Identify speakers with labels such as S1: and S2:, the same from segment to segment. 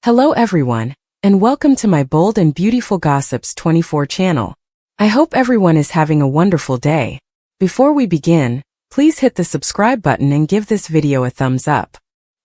S1: Hello everyone, and welcome to my Bold and Beautiful Gossips 24 channel. I hope everyone is having a wonderful day. Before we begin, please hit the subscribe button and give this video a thumbs up.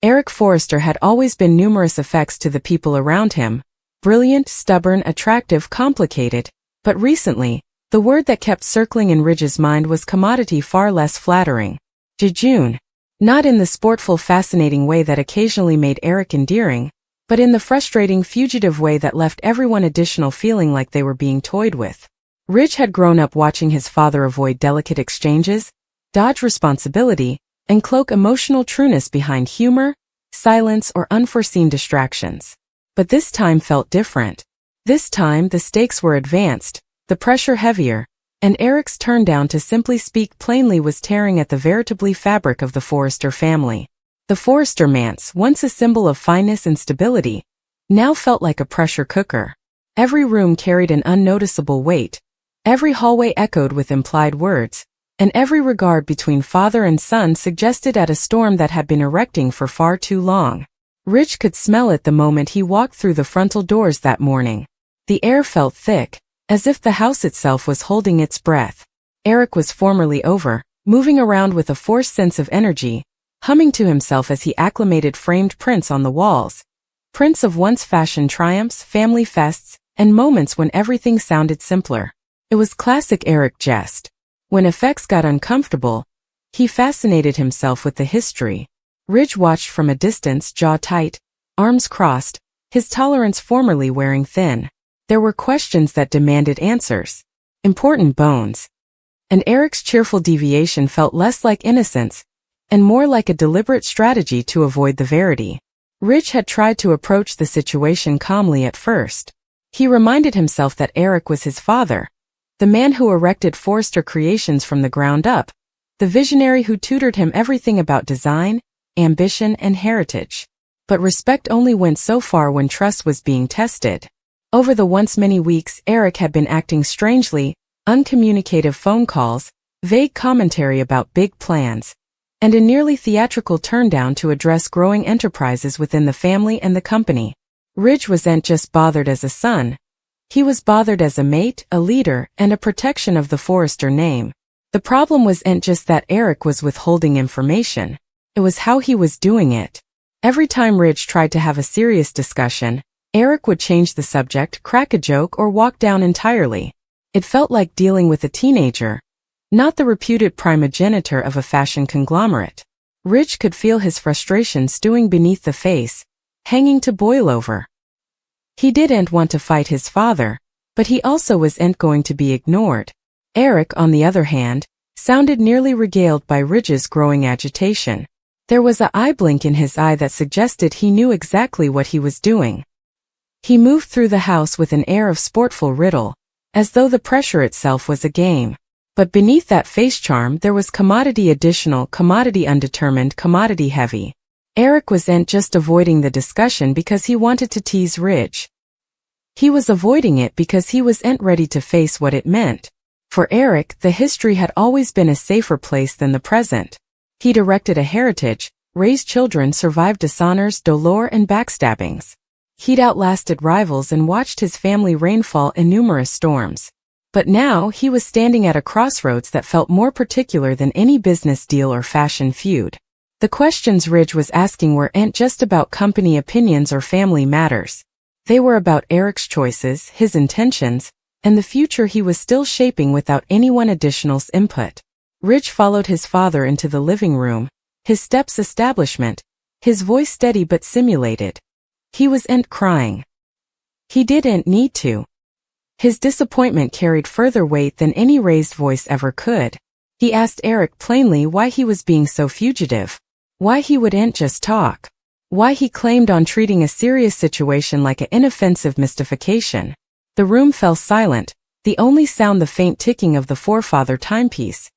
S1: Eric Forrester had always been numerous effects to the people around him. Brilliant, stubborn, attractive, complicated. But recently, the word that kept circling in Ridge's mind was commodity, far less flattering. Jejune. Not in the sportful, fascinating way that occasionally made Eric endearing, but in the frustrating, fugitive way that left everyone additional feeling like they were being toyed with. Ridge had grown up watching his father avoid delicate exchanges, dodge responsibility, and cloak emotional trueness behind humor, silence, or unforeseen distractions. But this time felt different. This time the stakes were advanced, the pressure heavier, and Eric's turn down to simply speak plainly was tearing at the veritably fabric of the Forrester family. The Forrester manse, once a symbol of fineness and stability, now felt like a pressure cooker. Every room carried an unnoticeable weight, every hallway echoed with implied words, and every regard between father and son suggested at a storm that had been erecting for far too long. Ridge could smell it the moment he walked through the frontal doors that morning. The air felt thick, as if the house itself was holding its breath. Eric was formerly over, moving around with a forced sense of energy, humming to himself as he acclimated framed prints on the walls. Prints of once fashioned triumphs, family fests, and moments when everything sounded simpler. It was classic Eric jest. When effects got uncomfortable, he fascinated himself with the history. Ridge watched from a distance, jaw tight, arms crossed, his tolerance formerly wearing thin. There were questions that demanded answers. Important bones. And Eric's cheerful deviation felt less like innocence, and more like a deliberate strategy to avoid the verity. Ridge had tried to approach the situation calmly at first. He reminded himself that Eric was his father, the man who erected Forrester Creations from the ground up, the visionary who tutored him everything about design, ambition, and heritage. But respect only went so far when trust was being tested. Over the once many weeks, Eric had been acting strangely, uncommunicative phone calls, vague commentary about big plans, and a nearly theatrical turndown to address growing enterprises within the family and the company. Ridge wasn't just bothered as a son. He was bothered as a mate, a leader, and a protection of the Forrester name. The problem wasn't just that Eric was withholding information. It was how he was doing it. Every time Ridge tried to have a serious discussion, Eric would change the subject, crack a joke, or walk down entirely. It felt like dealing with a teenager, not the reputed primogenitor of a fashion conglomerate. Ridge could feel his frustration stewing beneath the face, hanging to boil over. He didn't want to fight his father, but he also wasn't going to be ignored. Eric, on the other hand, sounded nearly regaled by Ridge's growing agitation. There was an eye blink in his eye that suggested he knew exactly what he was doing. He moved through the house with an air of sportful riddle, as though the pressure itself was a game. But beneath that face charm there was commodity additional, commodity undetermined, commodity heavy. Eric wasn't just avoiding the discussion because he wanted to tease Ridge. He was avoiding it because he wasn't ready to face what it meant. For Eric, the history had always been a safer place than the present. He'd erected a heritage, raised children, survived dishonors, dolor, and backstabbings. He'd outlasted rivals and watched his family rainfall in numerous storms. But now he was standing at a crossroads that felt more particular than any business deal or fashion feud. The questions Ridge was asking weren't just about company opinions or family matters. They were about Eric's choices, his intentions, and the future he was still shaping without anyone additional's input. Ridge followed his father into the living room, his steps establishment, his voice steady but simulated. He wasn't crying. He didn't need to. His disappointment carried further weight than any raised voice ever could. He asked Eric plainly why he was being so fugitive. Why he wouldn't just talk. Why he claimed on treating a serious situation like an inoffensive mystification. The room fell silent, the only sound the faint ticking of the forefather timepiece.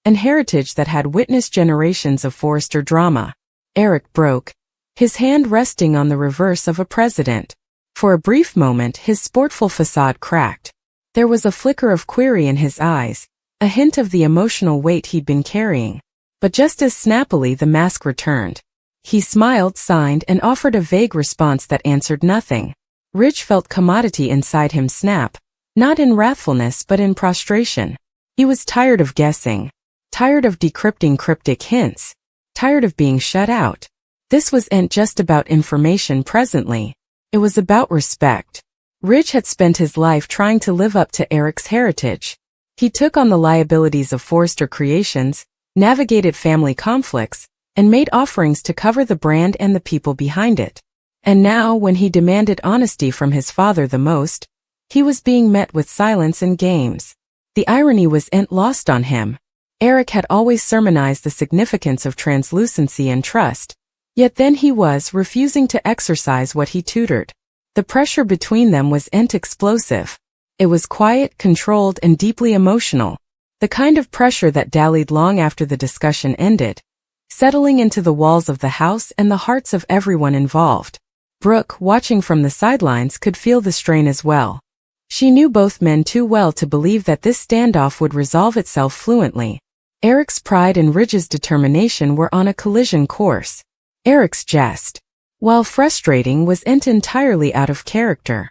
S1: An heritage that had witnessed generations of Forrester drama. Eric broke, his hand resting on the reverse of a president. For a brief moment his sportful facade cracked. There was a flicker of query in his eyes, a hint of the emotional weight he'd been carrying. But just as snappily the mask returned. He smiled, signed, and offered a vague response that answered nothing. Ridge felt commodity inside him snap, not in wrathfulness but in prostration. He was tired of guessing, tired of decrypting cryptic hints, tired of being shut out. This wasn't just about information presently. It was about respect. Ridge had spent his life trying to live up to Eric's heritage. He took on the liabilities of Forrester Creations, navigated family conflicts, and made offerings to cover the brand and the people behind it. And now, when he demanded honesty from his father the most, he was being met with silence and games. The irony wasn't lost on him. Eric had always sermonized the significance of translucency and trust, yet then he was refusing to exercise what he tutored. The pressure between them wasn't explosive. It was quiet, controlled, and deeply emotional. The kind of pressure that dallied long after the discussion ended, settling into the walls of the house and the hearts of everyone involved. Brooke, watching from the sidelines, could feel the strain as well. She knew both men too well to believe that this standoff would resolve itself fluently. Eric's pride and Ridge's determination were on a collision course. Eric's jest, while frustrating, wasn't entirely out of character.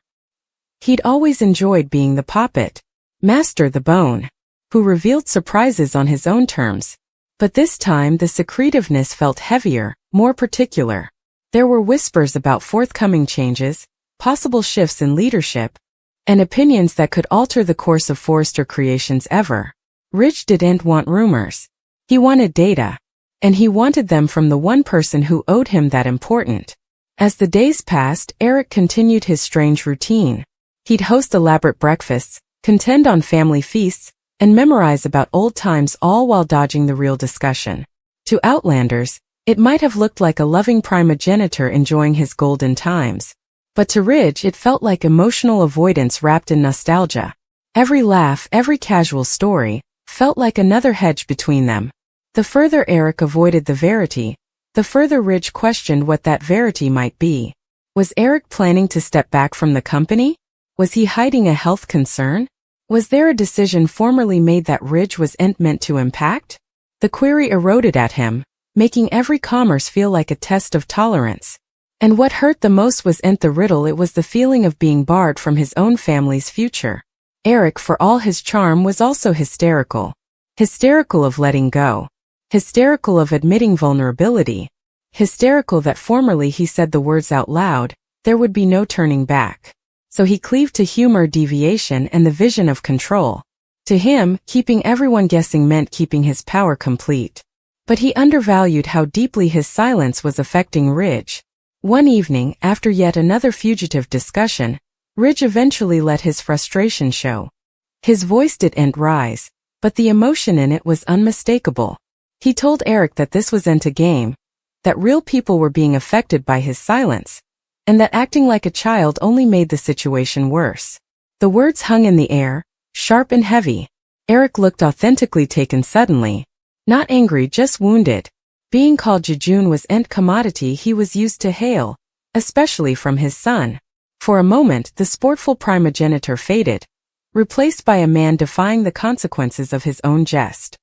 S1: He'd always enjoyed being the puppet, master the bone, who revealed surprises on his own terms. But this time the secretiveness felt heavier, more particular. There were whispers about forthcoming changes, possible shifts in leadership, and opinions that could alter the course of Forrester Creations ever. Ridge didn't want rumors. He wanted data. And he wanted them from the one person who owed him that important. As the days passed, Eric continued his strange routine. He'd host elaborate breakfasts, contend on family feasts, and memorize about old times, all while dodging the real discussion. To outlanders, it might have looked like a loving primogenitor enjoying his golden times. But to Ridge it felt like emotional avoidance wrapped in nostalgia. Every laugh, every casual story, felt like another hedge between them. The further Eric avoided the verity, the further Ridge questioned what that verity might be. Was Eric planning to step back from the company? Was he hiding a health concern? Was there a decision formerly made that Ridge wasn't meant to impact? The query eroded at him, making every commerce feel like a test of tolerance. And what hurt the most wasn't the riddle, it was the feeling of being barred from his own family's future. Eric, for all his charm, was also hysterical. Hysterical of letting go. Hysterical of admitting vulnerability. Hysterical that formerly he said the words out loud, there would be no turning back. So he cleaved to humor, deviation, and the vision of control. To him, keeping everyone guessing meant keeping his power complete. But he undervalued how deeply his silence was affecting Ridge. One evening, after yet another fugitive discussion, Ridge eventually let his frustration show. His voice didn't rise, but the emotion in it was unmistakable. He told Eric that this wasn't a game, that real people were being affected by his silence, and that acting like a child only made the situation worse. The words hung in the air, sharp and heavy. Eric looked authentically taken suddenly. Not angry, just wounded. Being called jejune wasn't commodity he was used to hail, especially from his son. For a moment the sportful primogenitor faded, replaced by a man defying the consequences of his own jest.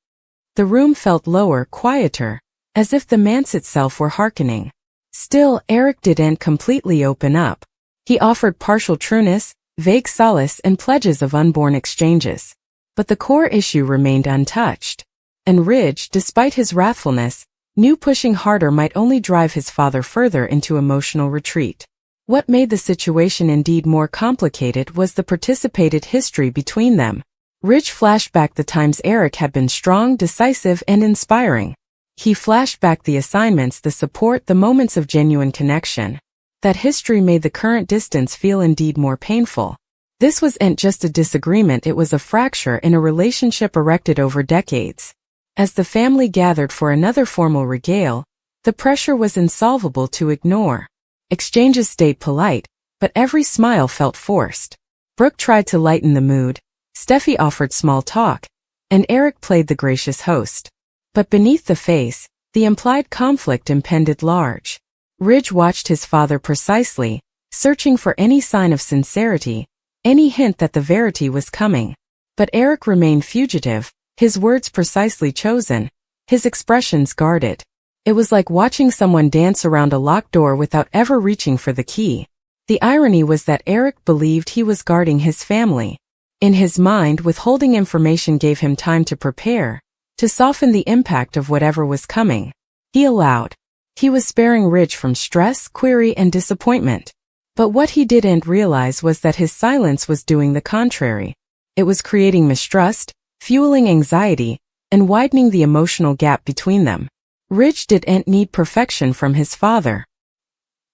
S1: The room felt lower, quieter, as if the manse itself were hearkening. Still, Eric didn't completely open up. He offered partial trueness, vague solace, and pledges of unborn exchanges. But the core issue remained untouched. And Ridge, despite his wrathfulness, knew pushing harder might only drive his father further into emotional retreat. What made the situation indeed more complicated was the participated history between them. Ridge flashed back the times Eric had been strong, decisive, and inspiring. He flashed back the assignments, the support, the moments of genuine connection. That history made the current distance feel indeed more painful. This wasn't just a disagreement, it was a fracture in a relationship erected over decades. As the family gathered for another formal regale, the pressure was insolvable to ignore. Exchanges stayed polite, but every smile felt forced. Brooke tried to lighten the mood, Steffi offered small talk, and Eric played the gracious host. But beneath the face, the implied conflict impended large. Ridge watched his father precisely, searching for any sign of sincerity, any hint that the verity was coming. But Eric remained fugitive, his words precisely chosen, his expressions guarded. It was like watching someone dance around a locked door without ever reaching for the key. The irony was that Eric believed he was guarding his family. In his mind, withholding information gave him time to prepare, to soften the impact of whatever was coming. He allowed. He was sparing Ridge from stress, query, and disappointment. But what he didn't realize was that his silence was doing the contrary. It was creating mistrust, fueling anxiety, and widening the emotional gap between them. Ridge didn't need perfection from his father.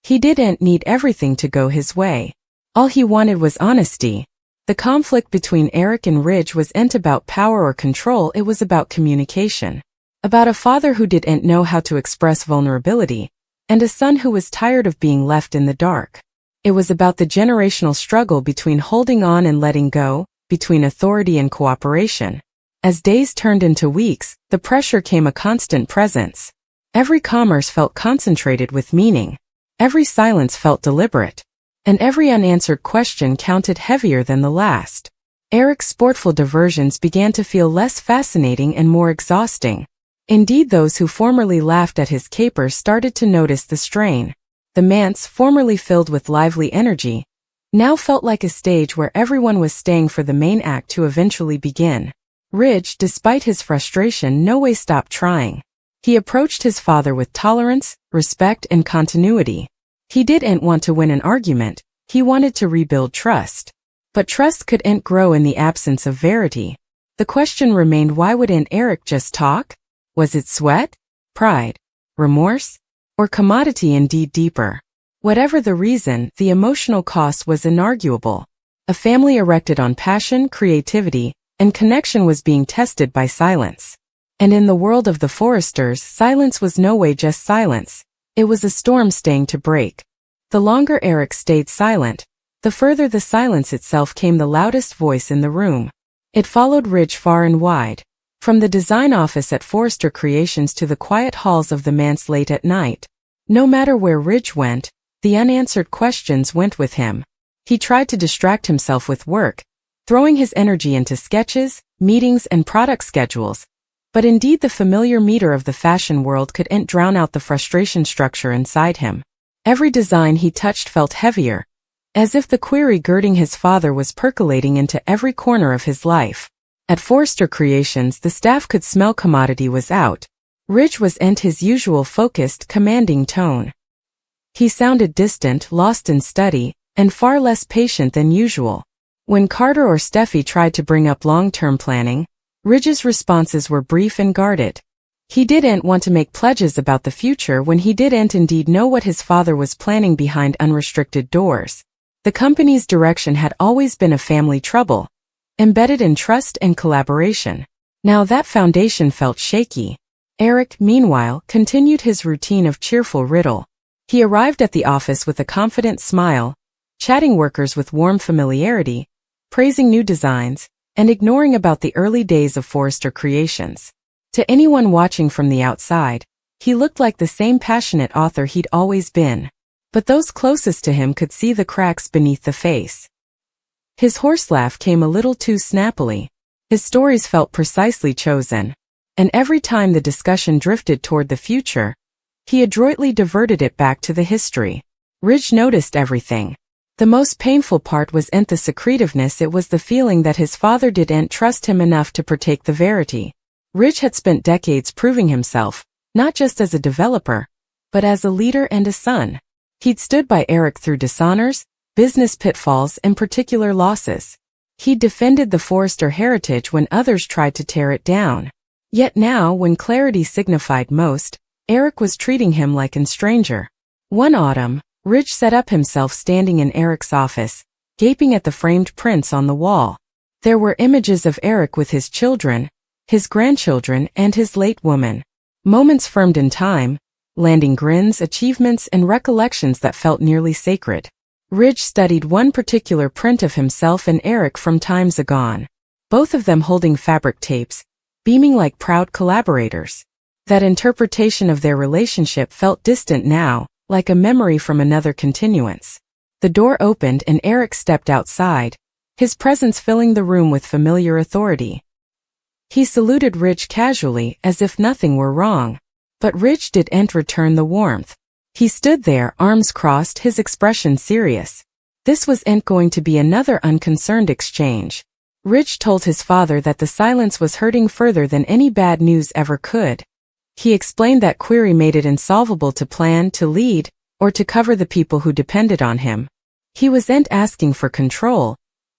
S1: He didn't need everything to go his way. All he wanted was honesty. The conflict between Eric and Ridge wasn't about power or control, it was about communication. About a father who didn't know how to express vulnerability, and a son who was tired of being left in the dark. It was about the generational struggle between holding on and letting go, between authority and cooperation. As days turned into weeks, the pressure came a constant presence. Every commerce felt concentrated with meaning. Every silence felt deliberate. And every unanswered question counted heavier than the last. Eric's sportful diversions began to feel less fascinating and more exhausting. Indeed, those who formerly laughed at his capers started to notice the strain. The manse, formerly filled with lively energy, now felt like a stage where everyone was staying for the main act to eventually begin. Ridge, despite his frustration, no way stopped trying. He approached his father with tolerance, respect, and continuity. He didn't want to win an argument, he wanted to rebuild trust. But trust couldn't grow in the absence of verity. The question remained, why wouldn't Eric just talk? Was it sweat, pride, remorse, or commodity indeed deeper? Whatever the reason, the emotional cost was inarguable. A family erected on passion, creativity, and connection was being tested by silence. And in the world of the Forresters, silence was no way just silence. It was a storm staying to break. The longer Eric stayed silent, the further the silence itself came the loudest voice in the room. It followed Ridge far and wide. From the design office at Forrester Creations to the quiet halls of the manse late at night. No matter where Ridge went, the unanswered questions went with him. He tried to distract himself with work, throwing his energy into sketches, meetings, and product schedules. But indeed, the familiar meter of the fashion world couldn't drown out the frustration structure inside him. Every design he touched felt heavier, as if the query girding his father was percolating into every corner of his life. At Forrester Creations, the staff could smell commodity was out. Ridge wasn't his usual focused, commanding tone. He sounded distant, lost in study, and far less patient than usual. When Carter or Steffi tried to bring up long-term planning, Ridge's responses were brief and guarded. He didn't want to make pledges about the future when he didn't indeed know what his father was planning behind unrestricted doors. The company's direction had always been a family trouble, embedded in trust and collaboration. Now that foundation felt shaky. Eric, meanwhile, continued his routine of cheerful riddle. He arrived at the office with a confident smile, chatting workers with warm familiarity, praising new designs, and ignoring about the early days of Forrester Creations. To anyone watching from the outside, he looked like the same passionate author he'd always been. But those closest to him could see the cracks beneath the face. His horse laugh came a little too snappily. His stories felt precisely chosen. And every time the discussion drifted toward the future, he adroitly diverted it back to the history. Ridge noticed everything. The most painful part wasn't the secretiveness, it was the feeling that his father didn't trust him enough to partake the verity. Ridge had spent decades proving himself, not just as a developer, but as a leader and a son. He'd stood by Eric through dishonors, business pitfalls, and particular losses. He'd defended the Forrester heritage when others tried to tear it down. Yet now, when clarity signified most, Eric was treating him like a stranger. One autumn, Ridge set up himself standing in Eric's office, gaping at the framed prints on the wall. There were images of Eric with his children, his grandchildren, and his late woman. Moments firmed in time, landing grins, achievements, and recollections that felt nearly sacred. Ridge studied one particular print of himself and Eric from times agone, both of them holding fabric tapes, beaming like proud collaborators. That interpretation of their relationship felt distant now, like a memory from another continuance. The door opened and Eric stepped outside, his presence filling the room with familiar authority. He saluted Ridge casually, as if nothing were wrong. But Ridge didn't return the warmth. He stood there, arms crossed, his expression serious. This wasn't going to be another unconcerned exchange. Ridge told his father that the silence was hurting further than any bad news ever could. He explained that Query made it insolvable to plan, to lead, or to cover the people who depended on him. He wasn't asking for control.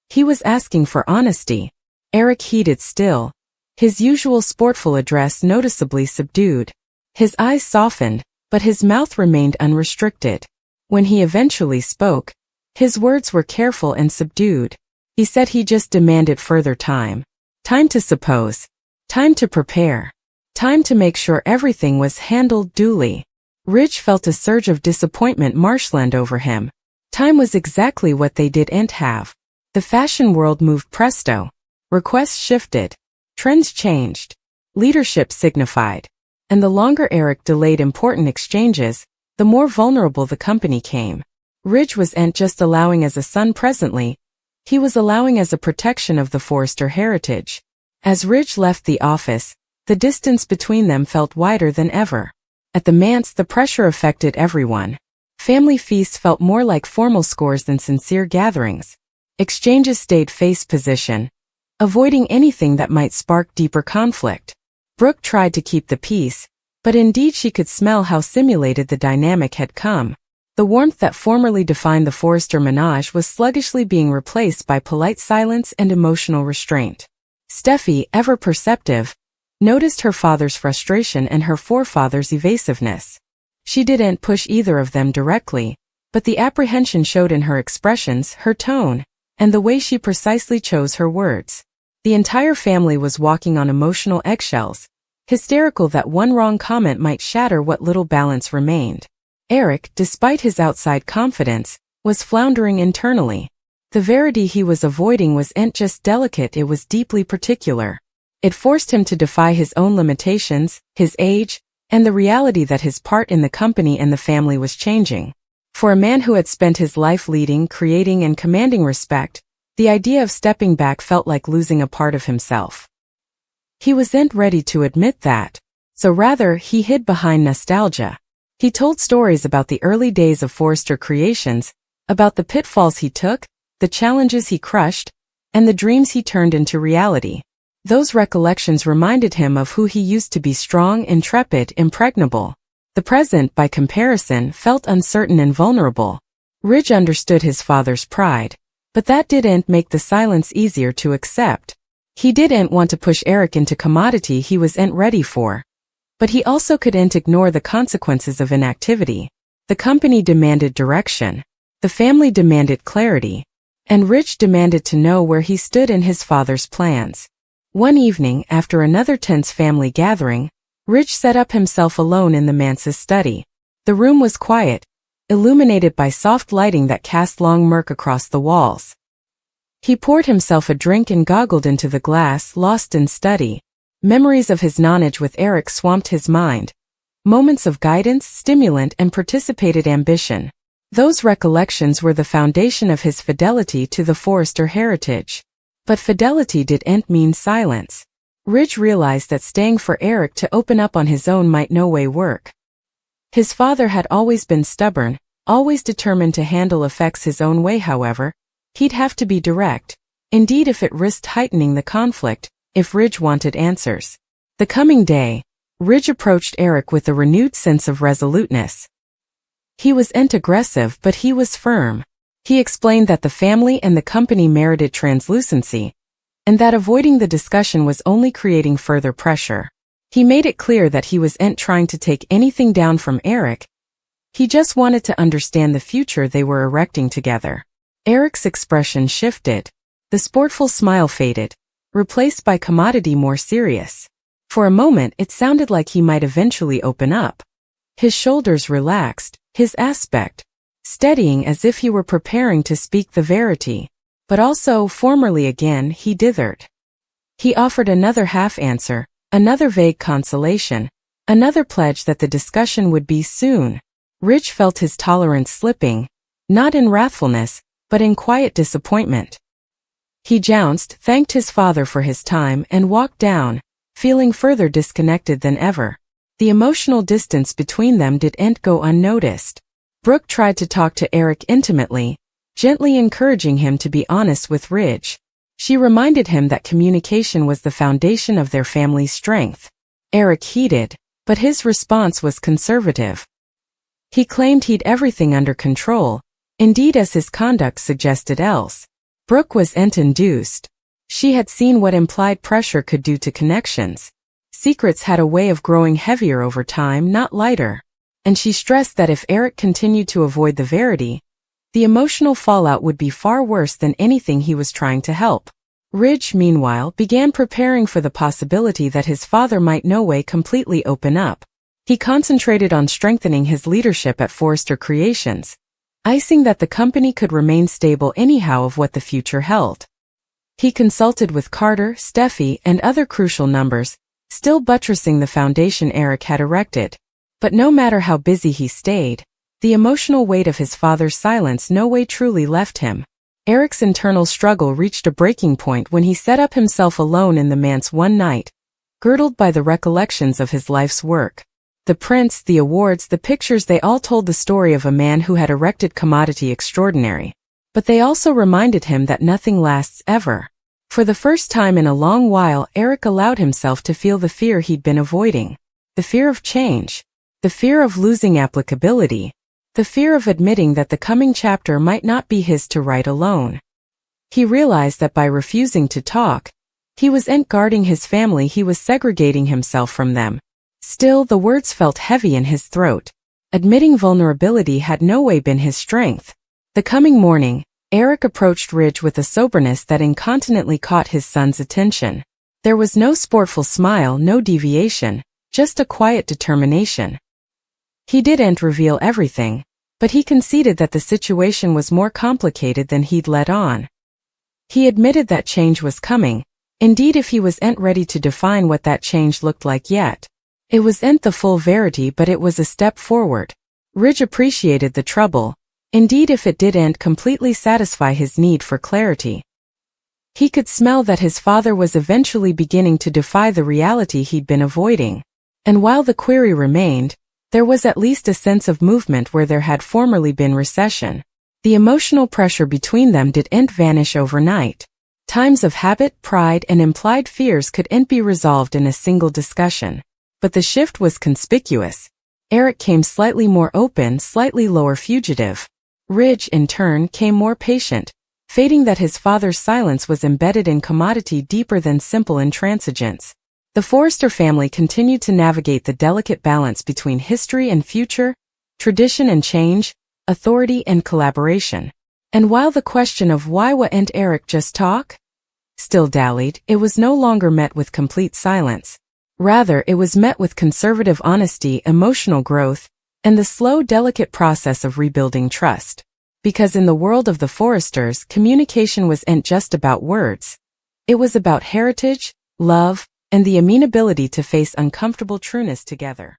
S1: He was asking for honesty. Eric heeded still. His usual sportful address noticeably subdued. His eyes softened, but his mouth remained unrestricted. When he eventually spoke, his words were careful and subdued. He said he just demanded further time. Time to suppose. Time to prepare. Time to make sure everything was handled duly. Ridge felt a surge of disappointment marshland over him. Time was exactly what they didn't have. The fashion world moved presto. Requests shifted. Trends changed. Leadership signified. And the longer Eric delayed important exchanges, the more vulnerable the company came. Ridge wasn't just allowing as a son presently, he was allowing as a protection of the Forrester heritage. As Ridge left the office, the distance between them felt wider than ever. At the manse, the pressure affected everyone. Family feasts felt more like formal scores than sincere gatherings. Exchanges stayed face position, avoiding anything that might spark deeper conflict. Brooke tried to keep the peace, but indeed she could smell how simulated the dynamic had come. The warmth that formerly defined the Forrester menage was sluggishly being replaced by polite silence and emotional restraint. Steffi, ever perceptive, noticed her father's frustration and her forefather's evasiveness. She didn't push either of them directly, but the apprehension showed in her expressions, her tone, and the way she precisely chose her words. The entire family was walking on emotional eggshells, hysterical that one wrong comment might shatter what little balance remained. Eric, despite his outside confidence, was floundering internally. The verity he was avoiding wasn't just delicate, it was deeply particular. It forced him to defy his own limitations, his age, and the reality that his part in the company and the family was changing. For a man who had spent his life leading, creating, and commanding respect, the idea of stepping back felt like losing a part of himself. He wasn't ready to admit that, so rather he hid behind nostalgia. He told stories about the early days of Forrester Creations, about the pitfalls he took, the challenges he crushed, and the dreams he turned into reality. Those recollections reminded him of who he used to be: strong, intrepid, impregnable. The present, by comparison, felt uncertain and vulnerable. Ridge understood his father's pride, but that didn't make the silence easier to accept. He didn't want to push Eric into commodity he wasn't ready for. But he also couldn't ignore the consequences of inactivity. The company demanded direction. The family demanded clarity. And Ridge demanded to know where he stood in his father's plans. One evening, after another tense family gathering, Ridge set up himself alone in the manse's study. The room was quiet, illuminated by soft lighting that cast long murk across the walls. He poured himself a drink and goggled into the glass, lost in study. Memories of his nonage with Eric swamped his mind. Moments of guidance, stimulant, and participated ambition. Those recollections were the foundation of his fidelity to the Forrester heritage. But fidelity didn't mean silence. Ridge realized that staying for Eric to open up on his own might no way work. His father had always been stubborn, always determined to handle effects his own way. However, he'd have to be direct. Indeed, if it risked heightening the conflict, if Ridge wanted answers. The coming day, Ridge approached Eric with a renewed sense of resoluteness. He wasn't aggressive, but he was firm. He explained that the family and the company merited translucency, and that avoiding the discussion was only creating further pressure. He made it clear that he wasn't trying to take anything down from Eric. He just wanted to understand the future they were erecting together. Eric's expression shifted. The sportful smile faded, replaced by commodity more serious. For a moment it sounded like he might eventually open up. His shoulders relaxed, his aspect steadying as if he were preparing to speak the verity. But also, formerly again, he dithered. He offered another half-answer, another vague consolation, another pledge that the discussion would be soon. Ridge felt his tolerance slipping, not in wrathfulness, but in quiet disappointment. He jounced, thanked his father for his time, and walked down, feeling further disconnected than ever. The emotional distance between them didn't go unnoticed. Brooke tried to talk to Eric intimately, gently encouraging him to be honest with Ridge. She reminded him that communication was the foundation of their family's strength. Eric heeded, but his response was conservative. He claimed he'd everything under control, indeed as his conduct suggested else. Brooke was induced. She had seen what implied pressure could do to connections. Secrets had a way of growing heavier over time, not lighter. And she stressed that if Eric continued to avoid the verity, the emotional fallout would be far worse than anything he was trying to help. Ridge, meanwhile, began preparing for the possibility that his father might no way completely open up. He concentrated on strengthening his leadership at Forrester Creations, icing that the company could remain stable anyhow of what the future held. He consulted with Carter, Steffi, and other crucial numbers, still buttressing the foundation Eric had erected. But no matter how busy he stayed, the emotional weight of his father's silence no way truly left him. Eric's internal struggle reached a breaking point when he set up himself alone in the manse one night, girdled by the recollections of his life's work. The prints, the awards, the pictures, they all told the story of a man who had erected commodity extraordinary. But they also reminded him that nothing lasts ever. For the first time in a long while, Eric allowed himself to feel the fear he'd been avoiding. The fear of change. The fear of losing applicability. The fear of admitting that the coming chapter might not be his to write alone. He realized that by refusing to talk, he wasn't guarding his family, he was segregating himself from them. Still, the words felt heavy in his throat. Admitting vulnerability had no way been his strength. The coming morning, Eric approached Ridge with a soberness that incontinently caught his son's attention. There was no sportful smile, no deviation, just a quiet determination. He didn't reveal everything, but he conceded that the situation was more complicated than he'd let on. He admitted that change was coming, indeed if he wasn't ready to define what that change looked like yet. It wasn't the full verity, but it was a step forward. Ridge appreciated the trouble, indeed if it didn't completely satisfy his need for clarity. He could smell that his father was eventually beginning to defy the reality he'd been avoiding. And while the query remained, there was at least a sense of movement where there had formerly been recession. The emotional pressure between them didn't vanish overnight. Times of habit, pride, and implied fears couldn't be resolved in a single discussion. But the shift was conspicuous. Eric came slightly more open, slightly lower fugitive. Ridge, in turn, came more patient, fading that his father's silence was embedded in commodity deeper than simple intransigence. The Forrester family continued to navigate the delicate balance between history and future, tradition and change, authority and collaboration. And while the question of why wouldn't Eric just talk still dallied, it was no longer met with complete silence. Rather, it was met with conservative honesty, emotional growth, and the slow, delicate process of rebuilding trust. Because in the world of the Forresters, communication wasn't just about words. It was about heritage, love, and the amenability to face uncomfortable trueness together.